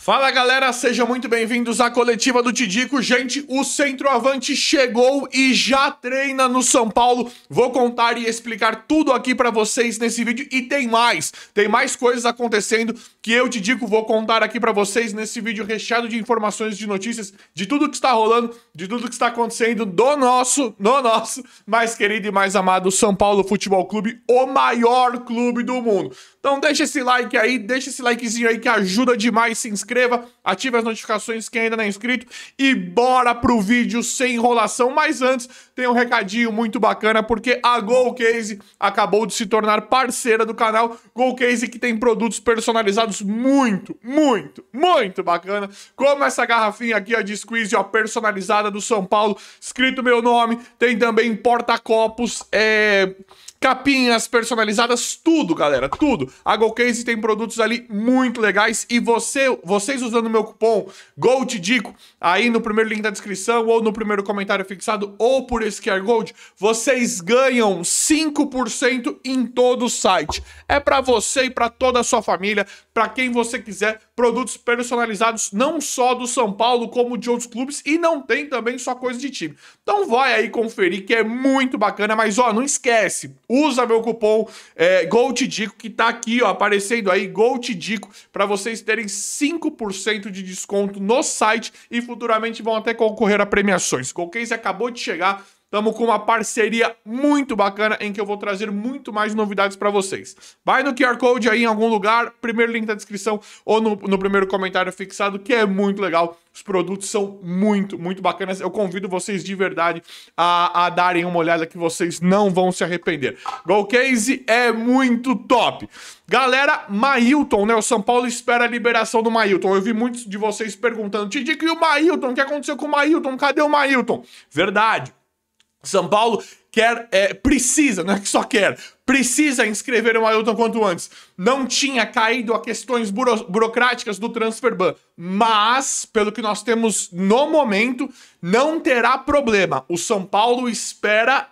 Fala galera, sejam muito bem-vindos à coletiva do Tidico. Gente, o centroavante chegou e já treina no São Paulo. Vou contar e explicar tudo aqui pra vocês nesse vídeo e tem mais coisas acontecendo que eu, Tidico, vou contar aqui pra vocês nesse vídeo recheado de informações, de notícias, de tudo que está rolando, de tudo que está acontecendo no nosso mais querido e mais amado São Paulo Futebol Clube, o maior clube do mundo. Então deixa esse like aí, deixa esse likezinho aí que ajuda demais, se inscreva, ative as notificações quem ainda não é inscrito e bora pro vídeo sem enrolação. Mas antes, tem um recadinho muito bacana, porque a GoCase acabou de se tornar parceira do canal. GoCase que tem produtos personalizados muito bacana, como essa garrafinha aqui, ó, de squeeze, ó, personalizada do São Paulo, escrito meu nome. Tem também porta-copos, capinhas personalizadas, tudo, galera, tudo. A GoCase tem produtos ali muito legais e vocês usando o meu cupom GOLTIDICO aí no primeiro link da descrição ou no primeiro comentário fixado ou por esse QR Code, vocês ganham 5% em todo o site. É pra você e pra toda a sua família, pra quem você quiser, produtos personalizados não só do São Paulo como de outros clubes e não tem também só coisa de time. Então vai aí conferir que é muito bacana, mas ó, não esquece, usa meu cupom GOLTIDICO que tá aqui, ó, aparecendo aí, GOLTIDICO, para vocês terem 5% de desconto no site e futuramente vão até concorrer a premiações. GoCase acabou de chegar, estamos com uma parceria muito bacana em que eu vou trazer muito mais novidades para vocês. Vai no QR Code aí em algum lugar, primeiro link da descrição ou no primeiro comentário fixado, que é muito legal. Os produtos são muito bacanas. Eu convido vocês de verdade a darem uma olhada que vocês não vão se arrepender. GoCase é muito top. Galera, Mailton, né? O São Paulo espera a liberação do Mailton. Eu vi muitos de vocês perguntando, Tidico, e o Mailton? O que aconteceu com o Mailton? Cadê o Mailton? Verdade. São Paulo precisa, não é que só quer, precisa inscrever o Mailton quanto antes. Não tinha caído a questões burocráticas do Transferban, mas, pelo que nós temos no momento, não terá problema. O São Paulo espera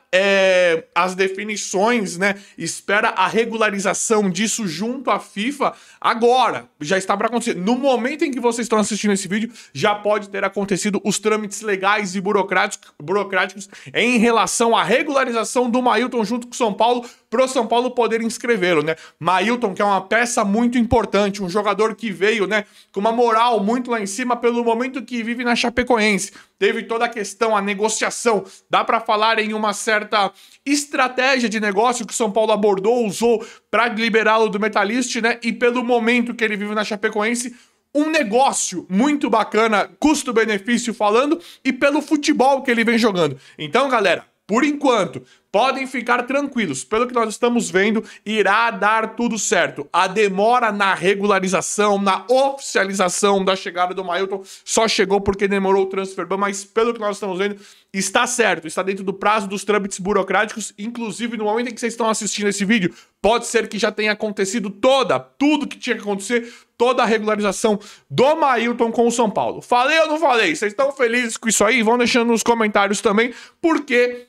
as definições, né? Espera a regularização disso junto à FIFA agora. Já está para acontecer. No momento em que vocês estão assistindo esse vídeo, já pode ter acontecido os trâmites legais e burocráticos em relação à regularização do Mailton junto com o São Paulo, pro São Paulo poder inscrevê-lo, né? Mailton, que é uma peça muito importante, um jogador que veio, né, com uma moral muito lá em cima pelo momento que vive na Chapecoense. Teve toda a questão, a negociação, dá pra falar em uma certa estratégia de negócio que o São Paulo abordou, usou pra liberá-lo do Metalist, né? E pelo momento que ele vive na Chapecoense, um negócio muito bacana, custo-benefício falando, e pelo futebol que ele vem jogando. Então, galera, por enquanto, podem ficar tranquilos. Pelo que nós estamos vendo, irá dar tudo certo. A demora na regularização, na oficialização da chegada do Mailton só chegou porque demorou o Transferban, mas pelo que nós estamos vendo, está certo. Está dentro do prazo dos trâmites burocráticos. Inclusive, no momento em que vocês estão assistindo esse vídeo, pode ser que já tenha acontecido tudo que tinha que acontecer, toda a regularização do Mailton com o São Paulo. Falei ou não falei? Vocês estão felizes com isso aí? Vão deixando nos comentários também, porque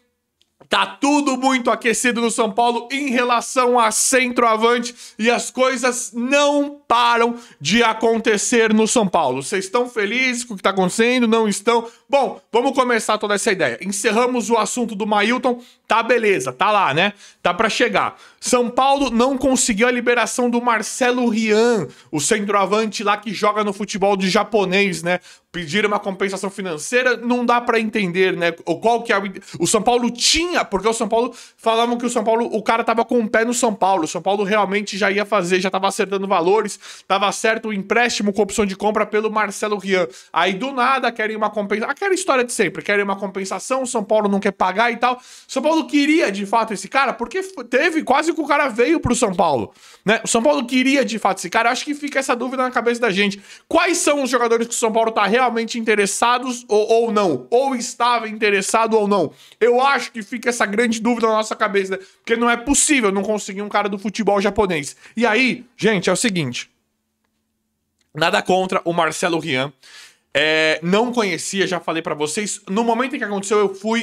tá tudo muito aquecido no São Paulo em relação a centroavante e as coisas não param de acontecer no São Paulo. Vocês estão felizes com o que tá acontecendo? Não estão? Bom, vamos começar toda essa ideia. Encerramos o assunto do Mailton, tá beleza, tá lá, né? Tá pra chegar. São Paulo não conseguiu a liberação do Marcelo Rian, o centroavante lá que joga no futebol de japonês, né? Pediram uma compensação financeira, não dá pra entender, né? Qual que é o São Paulo tinha, porque o São Paulo, falavam que o São Paulo, o cara tava com o pé no São Paulo, o São Paulo realmente já ia fazer, já tava acertando valores, tava certo o empréstimo com opção de compra pelo Marcelo Rian. Aí do nada querem uma compensação, aquela história de sempre, querem uma compensação, o São Paulo não quer pagar e tal. São Paulo queria de fato esse cara, porque teve quase que o cara veio pro São Paulo, né? O São Paulo queria de fato esse cara. Eu acho que fica essa dúvida na cabeça da gente. Quais são os jogadores que o São Paulo tá realmente interessados ou não? Ou estava interessado ou não? Eu acho que fica essa grande dúvida na nossa cabeça, né? Porque não é possível não conseguir um cara do futebol japonês. E aí, gente, é o seguinte. Nada contra o Marcelo Rian. Não conhecia, já falei pra vocês. No momento em que aconteceu,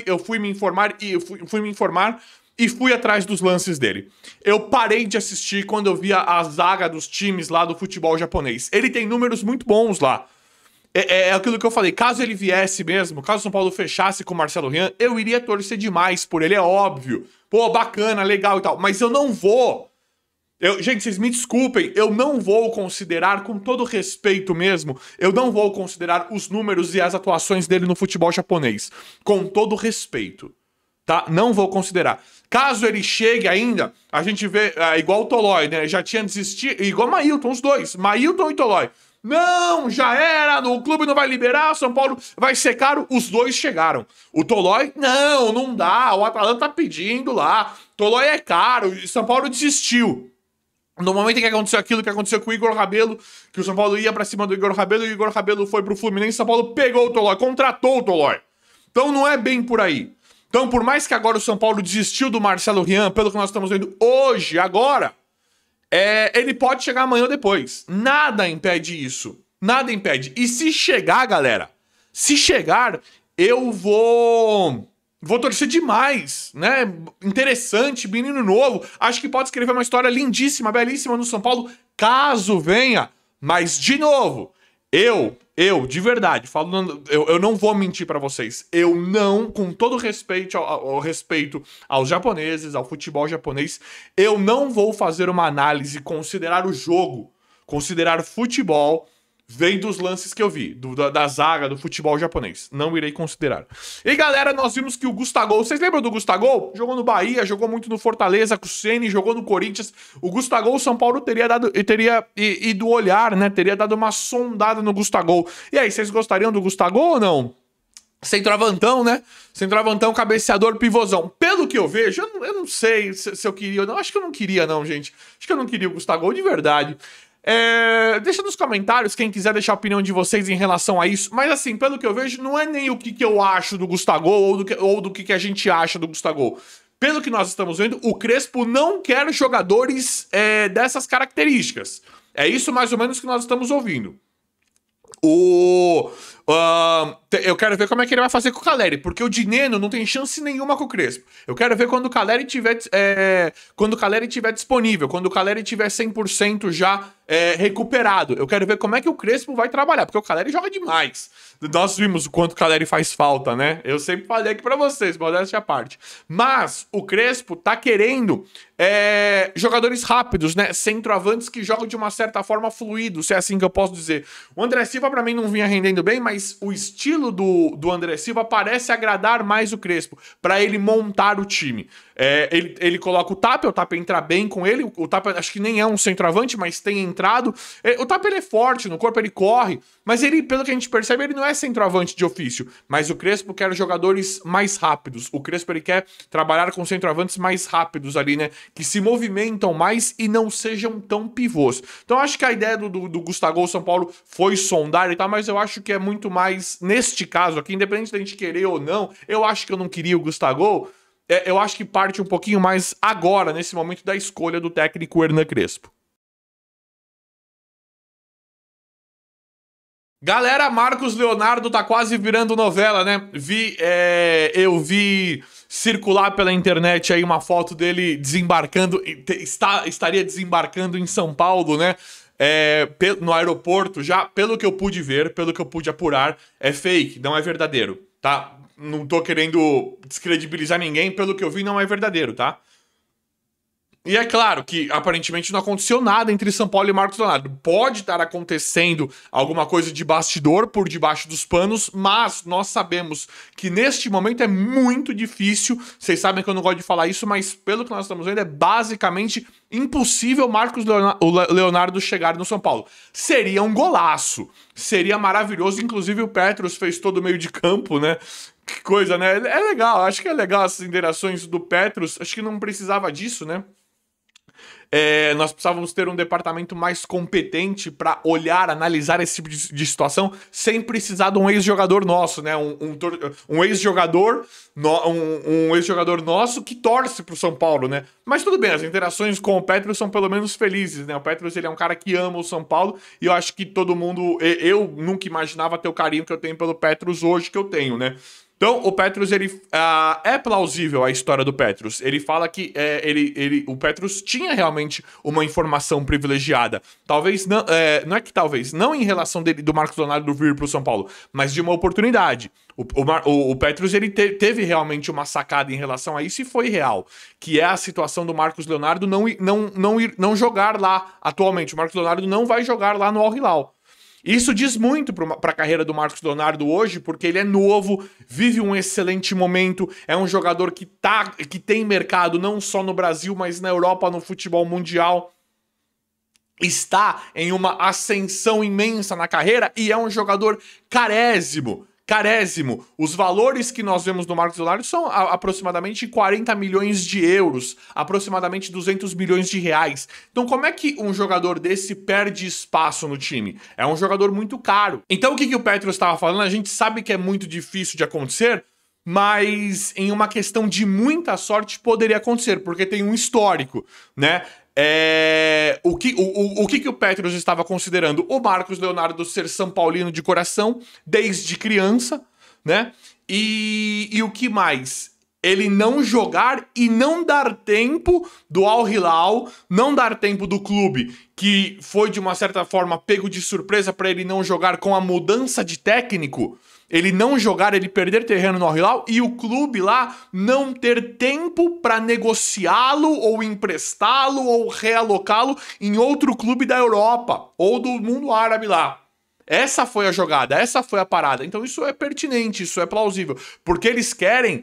eu fui me informar e fui atrás dos lances dele. Eu parei de assistir quando eu via a zaga dos times lá do futebol japonês. Ele tem números muito bons lá. É aquilo que eu falei, caso ele viesse mesmo, caso o São Paulo fechasse com o Marcelo Rian, eu iria torcer demais por ele, é óbvio. Pô, bacana, legal e tal, mas eu não vou. Gente, vocês me desculpem, eu não vou considerar, com todo respeito mesmo, eu não vou considerar os números e as atuações dele no futebol japonês. Com todo respeito, tá? Não vou considerar. Caso ele chegue ainda, a gente vê, igual o Tolói, né? Já tinha desistido, igual o Mailton, os dois, Mailton e Tolói. Não, já era, o clube não vai liberar, São Paulo vai ser caro, os dois chegaram. O Tolói, não dá, o Atalanta tá pedindo lá, Tolói é caro, e São Paulo desistiu. No momento em que aconteceu aquilo que aconteceu com o Igor Rabelo, que o São Paulo ia pra cima do Igor Rabelo, e o Igor Rabelo foi pro Fluminense, São Paulo pegou o Tolói, contratou o Tolói. Então não é bem por aí. Então por mais que agora o São Paulo desistiu do Marcelo Rian, pelo que nós estamos vendo hoje, agora, ele pode chegar amanhã ou depois. Nada impede isso. Nada impede. E se chegar, galera, se chegar, eu vou torcer demais, né? Interessante, menino novo. Acho que pode escrever uma história lindíssima, belíssima no São Paulo, caso venha. Mas, de novo, de verdade, falando, eu não vou mentir pra vocês. Eu não, com todo respeito respeito aos japoneses, ao futebol japonês, eu não vou fazer uma análise, considerar o jogo, considerar futebol, vem dos lances que eu vi, da zaga, do futebol japonês. Não irei considerar. E galera, nós vimos que o Gustavo, vocês lembram do Gustavo? Jogou no Bahia, jogou muito no Fortaleza, com o Ceni, jogou no Corinthians. O Gustavo, o São Paulo teria ido olhar, né? Teria dado uma sondada no Gustavo. E aí, vocês gostariam do Gustavo ou não? Centroavantão, né? Centroavantão, cabeceador, pivôzão. Pelo que eu vejo, eu não sei se eu queria ou não. Acho que eu não queria não, gente. Acho que eu não queria o Gustavo de verdade. Deixa nos comentários quem quiser deixar a opinião de vocês em relação a isso. Mas assim, pelo que eu vejo, não é nem o que eu acho do Gustavo ou do que a gente acha do Gustavo. Pelo que nós estamos vendo, o Crespo não quer jogadores dessas características. É isso mais ou menos que nós estamos ouvindo. Eu quero ver como é que ele vai fazer com o Caleri, porque o Dineno não tem chance nenhuma com o Crespo. Eu quero ver quando o Caleri tiver disponível, quando o Caleri tiver 100% já recuperado. Eu quero ver como é que o Crespo vai trabalhar, porque o Caleri joga demais. Nós vimos o quanto o Caleri faz falta, né? Eu sempre falei aqui pra vocês, modéstia à parte. Mas o Crespo tá querendo jogadores rápidos, né? Centroavantes que jogam de uma certa forma fluido, se é assim que eu posso dizer. O André Silva pra mim não vinha rendendo bem, mas o estilo do André Silva parece agradar mais o Crespo, pra ele montar o time. Ele coloca o Tapia entra bem com ele, o Tapia acho que nem é um centroavante, mas tem entrado. O Tapia ele é forte, no corpo ele corre, mas ele, pelo que a gente percebe, ele não é centroavante de ofício, mas o Crespo quer jogadores mais rápidos. O Crespo ele quer trabalhar com centroavantes mais rápidos ali, né, que se movimentam mais e não sejam tão pivôs. Então acho que a ideia do Gustavo São Paulo foi sondar e tal, mas eu acho que é muito mais, neste caso aqui, independente da gente querer ou não, eu acho que eu não queria o Gustavo. Eu acho que parte um pouquinho mais agora, nesse momento da escolha do técnico Hernan Crespo. Galera, Marcos Leonardo tá quase virando novela, né? Eu vi circular pela internet aí uma foto dele desembarcando, estaria desembarcando em São Paulo, né? No aeroporto, já pelo que eu pude ver, pelo que eu pude apurar, é fake, não é verdadeiro, tá? Não tô querendo descredibilizar ninguém, pelo que eu vi não é verdadeiro, tá? E é claro que aparentemente não aconteceu nada entre São Paulo e Marcos Leonardo. Pode estar acontecendo alguma coisa de bastidor por debaixo dos panos, mas nós sabemos que neste momento é muito difícil. Vocês sabem que eu não gosto de falar isso, mas pelo que nós estamos vendo é basicamente impossível Marcos Leonardo chegar no São Paulo. Seria um golaço, seria maravilhoso. Inclusive o Petros fez todo o meio de campo, né? Que coisa, né? É legal, acho que é legal essas interações do Petros. Acho que não precisava disso, né? Nós precisávamos ter um departamento mais competente para olhar, analisar esse tipo de situação sem precisar de um ex-jogador nosso, né? Um ex-jogador nosso que torce pro São Paulo, né? Mas tudo bem, as interações com o Petros são pelo menos felizes, né? O Petros, ele é um cara que ama o São Paulo e eu acho que todo mundo... Eu nunca imaginava ter o carinho que eu tenho pelo Petros hoje que eu tenho, né? Então, o Petrus, é plausível a história do Petrus. Ele fala que o Petrus tinha realmente uma informação privilegiada. Talvez não, não em relação do Marcos Leonardo vir para o São Paulo, mas de uma oportunidade. O Petrus, ele teve realmente uma sacada em relação a isso e foi real, que é a situação do Marcos Leonardo não jogar lá atualmente. O Marcos Leonardo não vai jogar lá no Al Hilal. Isso diz muito para a carreira do Marcos Leonardo hoje, porque ele é novo, vive um excelente momento, é um jogador que tem mercado não só no Brasil, mas na Europa, no futebol mundial. Está em uma ascensão imensa na carreira e é um jogador carésimo. Os valores que nós vemos no Marcos Leonardo são aproximadamente 40 milhões de euros, aproximadamente 200 milhões de reais. Então como é que um jogador desse perde espaço no time? É um jogador muito caro. Então o que o Petrus estava falando? A gente sabe que é muito difícil de acontecer, mas em uma questão de muita sorte poderia acontecer, porque tem um histórico, né? O que o Petrus estava considerando? O Marcos Leonardo ser São Paulino de coração desde criança, né? E o que mais? Ele não jogar e não dar tempo do Al Hilal, não dar tempo do clube, que foi de uma certa forma pego de surpresa para ele não jogar com a mudança de técnico. Ele não jogar, ele perder terreno no Al Hilal e o clube lá não ter tempo para negociá-lo ou emprestá-lo ou realocá-lo em outro clube da Europa ou do mundo árabe lá. Essa foi a jogada, essa foi a parada. Então isso é pertinente, isso é plausível. Porque eles querem,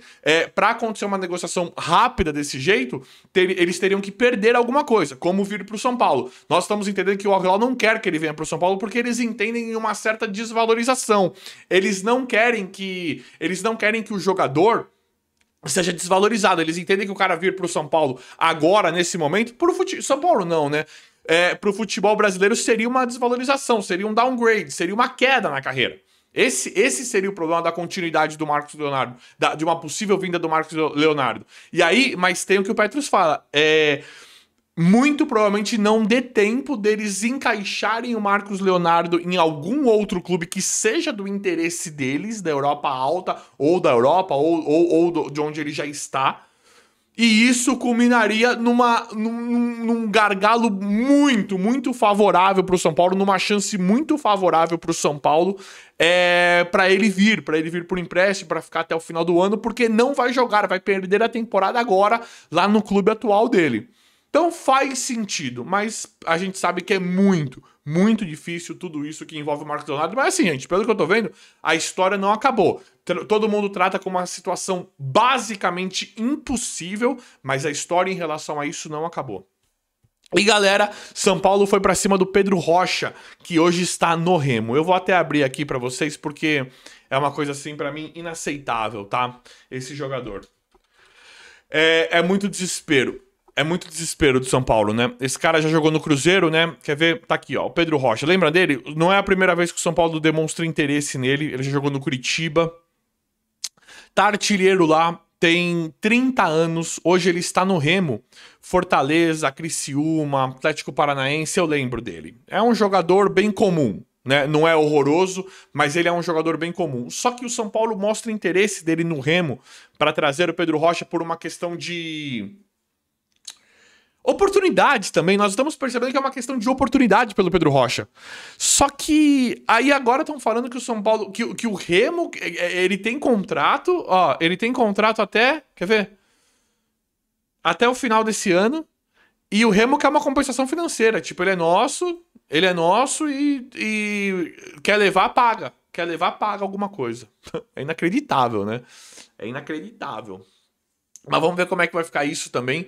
para acontecer uma negociação rápida desse jeito, eles teriam que perder alguma coisa, como vir para o São Paulo. Nós estamos entendendo que o Al Hilal não quer que ele venha para o São Paulo porque eles entendem uma certa desvalorização. Eles não querem que o jogador seja desvalorizado. Eles entendem que o cara vir para o São Paulo agora, nesse momento, São Paulo não, né? Para o futebol brasileiro seria uma desvalorização, seria um downgrade, seria uma queda na carreira. Esse seria o problema da continuidade do Marcos Leonardo, de uma possível vinda do Marcos Leonardo. E aí, mas tem o que o Petrus fala, muito provavelmente não dê tempo deles encaixarem o Marcos Leonardo em algum outro clube que seja do interesse deles, da Europa alta, ou da Europa, ou de onde ele já está. E isso culminaria num gargalo muito, muito favorável para o São Paulo, numa chance muito favorável para o São Paulo, para ele vir por empréstimo, para ficar até o final do ano, porque não vai jogar, vai perder a temporada agora lá no clube atual dele. Então faz sentido, mas a gente sabe que é muito, muito difícil tudo isso que envolve o Marcos Leonardo. Mas assim, gente, pelo que eu tô vendo, a história não acabou. Todo mundo trata como uma situação basicamente impossível, mas a história em relação a isso não acabou. E galera, São Paulo foi pra cima do Pedro Rocha, que hoje está no Remo. Eu vou até abrir aqui pra vocês, porque é uma coisa assim, pra mim, inaceitável, tá? Esse jogador. É muito desespero. É muito desespero do São Paulo, né? Esse cara já jogou no Cruzeiro, né? Quer ver? Tá aqui, ó, o Pedro Rocha. Lembra dele? Não é a primeira vez que o São Paulo demonstra interesse nele. Ele já jogou no Curitiba. Tá artilheiro lá, tem 30 anos. Hoje ele está no Remo. Fortaleza, Criciúma, Atlético Paranaense, eu lembro dele. É um jogador bem comum, né? Não é horroroso, mas ele é um jogador bem comum. Só que o São Paulo mostra interesse dele no Remo para trazer o Pedro Rocha por uma questão de oportunidade também. Nós estamos percebendo que é uma questão de oportunidade pelo Pedro Rocha. Só que aí agora estão falando que o São Paulo, que o Remo, ele tem contrato, ó, ele tem contrato até, quer ver? Até o final desse ano. E o Remo quer uma compensação financeira, tipo, ele é nosso e quer levar, paga. Quer levar, paga alguma coisa. É inacreditável, né? É inacreditável. Mas vamos ver como é que vai ficar isso também.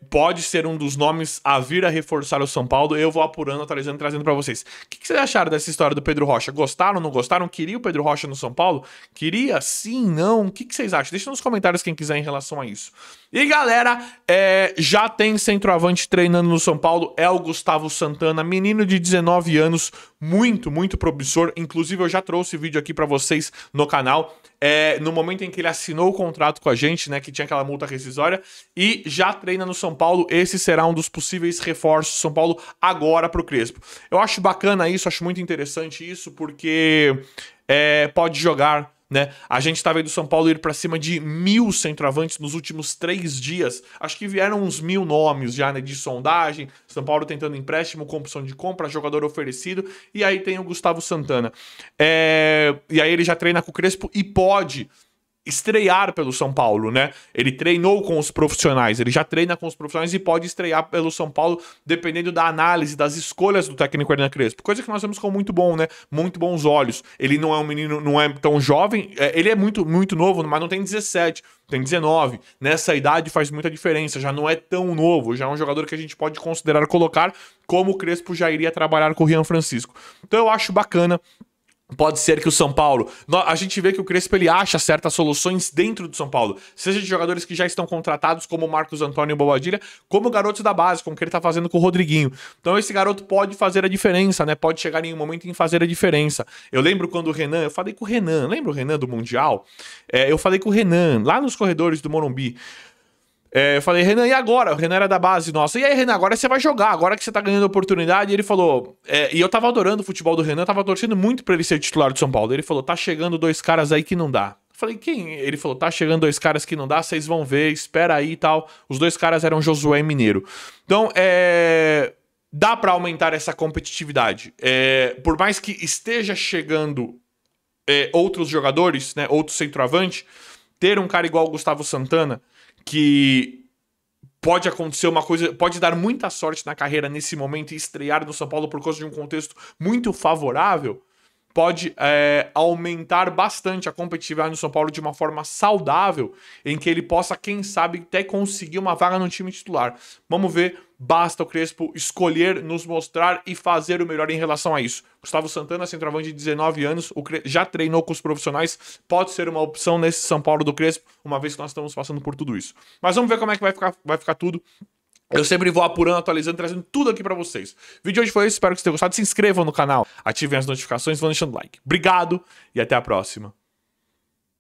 Pode ser um dos nomes a vir a reforçar o São Paulo. Eu vou apurando, atualizando, trazendo pra vocês. O que vocês acharam dessa história do Pedro Rocha? Gostaram, não gostaram? Queria o Pedro Rocha no São Paulo? Queria? Sim, não? O que vocês acham? Deixa nos comentários quem quiser em relação a isso. E galera, já tem centroavante treinando no São Paulo. É o Gustavo Santana, menino de 19 anos, muito, muito promissor. Inclusive eu já trouxe vídeo aqui pra vocês no canal. No momento em que ele assinou o contrato com a gente, né, que tinha aquela multa rescisória, e já treina no São Paulo. Esse será um dos possíveis reforços do São Paulo agora pro Crespo. Eu acho bacana isso, acho muito interessante isso, porque pode jogar né? A gente tá vendo o São Paulo ir pra cima de 1.000 centroavantes nos últimos 3 dias. Acho que vieram uns 1.000 nomes já, né, de sondagem. São Paulo tentando empréstimo com opção de compra, jogador oferecido. E aí tem o Gustavo Santana. E aí ele já treina com o Crespo e pode estrear pelo São Paulo, né? Ele treinou com os profissionais, ele já treina com os profissionais e pode estrear pelo São Paulo, dependendo da análise, das escolhas do técnico Hernan Crespo. Coisa que nós vemos como muito bom, né? Muito bons olhos. Ele não é um menino, não é tão jovem, ele é muito, muito novo, mas não tem 17, tem 19. Nessa idade faz muita diferença, já não é tão novo, já é um jogador que a gente pode considerar colocar como o Crespo já iria trabalhar com o Rian Francisco. Então eu acho bacana. Pode ser que o São Paulo... A gente vê que o Crespo ele acha certas soluções dentro do São Paulo. Seja de jogadores que já estão contratados, como o Marcos Antônio Bobadilha, como garotos da base, como que ele tá fazendo com o Rodriguinho. Então esse garoto pode fazer a diferença, né? Pode chegar em um momento em fazer a diferença. Eu lembro quando o Renan... Eu falei com o Renan. Lembra o Renan do Mundial? Eu falei com o Renan, lá nos corredores do Morumbi. Eu falei, Renan, e agora? O Renan era da base nossa. E aí, Renan, agora você vai jogar, agora que você tá ganhando oportunidade. E ele falou, e eu tava adorando o futebol do Renan, eu tava torcendo muito pra ele ser titular do São Paulo. Ele falou, tá chegando 2 caras aí que não dá. Eu falei, quem? Ele falou, tá chegando 2 caras que não dá, vocês vão ver, espera aí e tal. Os 2 caras eram Josué e Mineiro. Então, dá pra aumentar essa competitividade. Por mais que esteja chegando outros jogadores, né, outro centroavante, ter um cara igual o Gustavo Santana, que pode acontecer uma coisa, pode dar muita sorte na carreira nesse momento e estrear no São Paulo por causa de um contexto muito favorável, pode aumentar bastante a competitividade no São Paulo de uma forma saudável, em que ele possa, quem sabe, até conseguir uma vaga no time titular. Vamos ver, basta o Crespo escolher, nos mostrar e fazer o melhor em relação a isso. Gustavo Santana, centroavante de 19 anos, já treinou com os profissionais, pode ser uma opção nesse São Paulo do Crespo, uma vez que nós estamos passando por tudo isso. Mas vamos ver como é que vai ficar tudo. Eu sempre vou apurando, atualizando, trazendo tudo aqui pra vocês. O vídeo de hoje foi esse, espero que vocês tenham gostado. Se inscrevam no canal, ativem as notificações e vão deixando like. Obrigado e até a próxima.